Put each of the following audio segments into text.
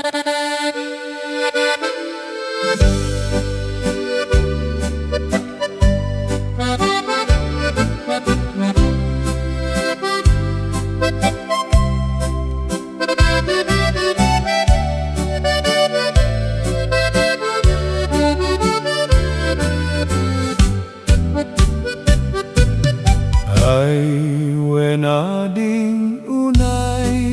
Ay wenading unay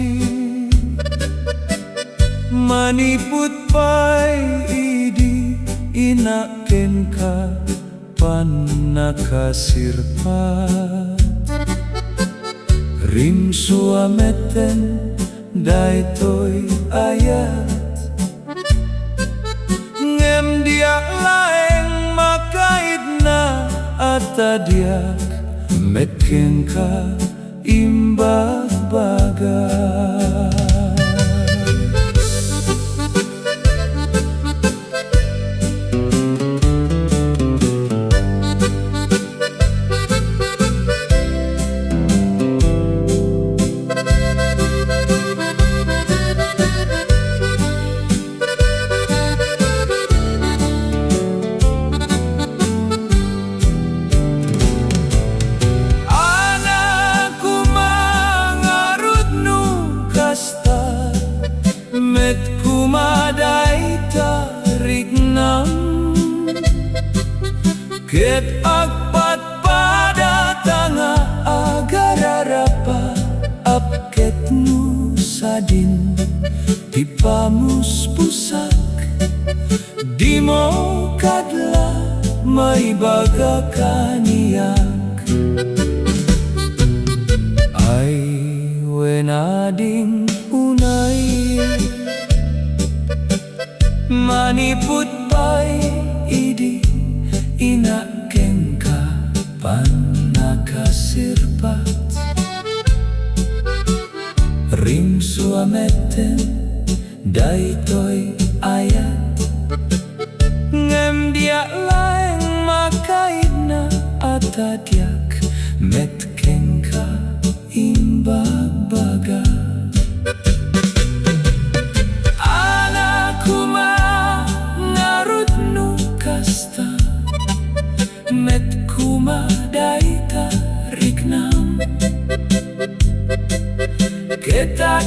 maniput pay idi inakenka panakasirpat rim suameten daytoy ayat ngem dia laeng makait na atadiak metkenka imbag bagay. Met kumaday tarik nam ket akpat pada tanga agararapa apket musadin tipamus pusak dimo kadla may baga kaniyak ay wenading unay maniput pay idi inakenka panakasirpat rim suameten daytoy ayat ngem dia laeng makait na atadyak metkenka imbag bagay. Met kumaday tarik nam ketak